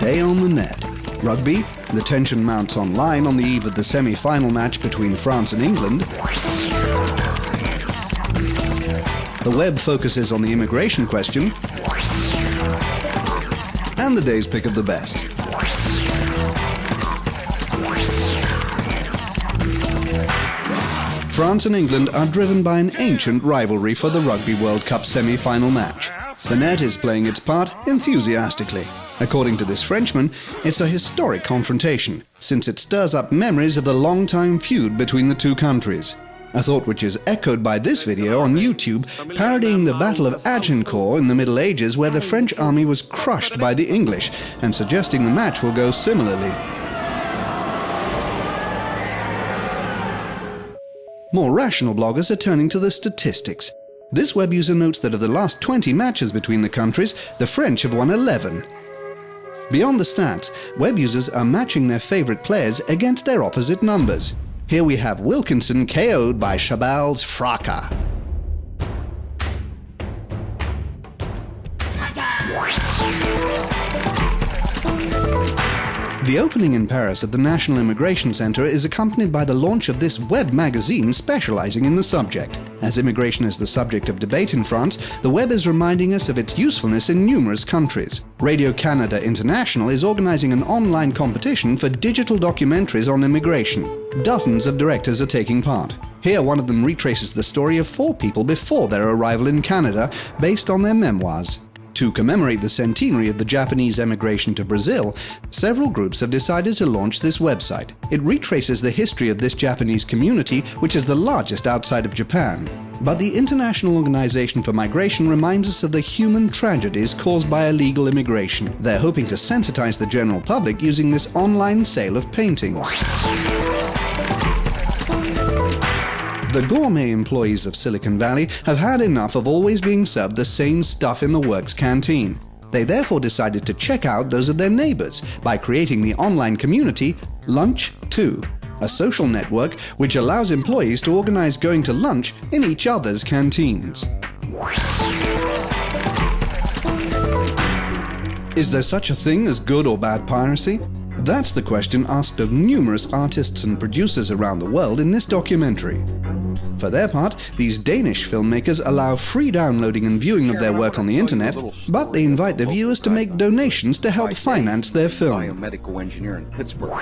Day on the net. Rugby, the tension mounts online on the eve of the semi-final match between France and England. The web focuses on the immigration question. And the day's pick of the best. France and England are driven by an ancient rivalry for the Rugby World Cup semi-final match. The net is playing its part enthusiastically. According to this Frenchman, it's a historic confrontation, since it stirs up memories of the long-time feud between the two countries. A thought which is echoed by this video on YouTube, parodying the Battle of Agincourt in the Middle Ages, where the French army was crushed by the English, and suggesting the match will go similarly. More rational bloggers are turning to the statistics. This web user notes that of the last 20 matches between the countries, the French have won 11. Beyond the stats, web users are matching their favorite players against their opposite numbers. Here we have Wilkinson KO'd by Chabal's Fracas. The opening in Paris of the National Immigration Center is accompanied by the launch of this web magazine specializing in the subject. As immigration is the subject of debate in France, the web is reminding us of its usefulness in numerous countries. Radio-Canada International is organizing an online competition for digital documentaries on immigration. Dozens of directors are taking part. Here, one of them retraces the story of 4 people before their arrival in Canada, based on their memoirs. To commemorate the centenary of the Japanese emigration to Brazil, several groups have decided to launch this website. It retraces the history of this Japanese community, which is the largest outside of Japan. But the International Organization for Migration reminds us of the human tragedies caused by illegal immigration. They're hoping to sensitize the general public using this online sale of paintings. The gourmet employees of Silicon Valley have had enough of always being served the same stuff in the works canteen. They therefore decided to check out those of their neighbors by creating the online community Lunch 2, a social network which allows employees to organize going to lunch in each other's canteens. Is there such a thing as good or bad piracy? That's the question asked of numerous artists and producers around the world in this documentary. For their part, these Danish filmmakers allow free downloading and viewing of their work on the internet, but they invite the viewers to make donations to help finance their film. Medical engineer in Pittsburgh.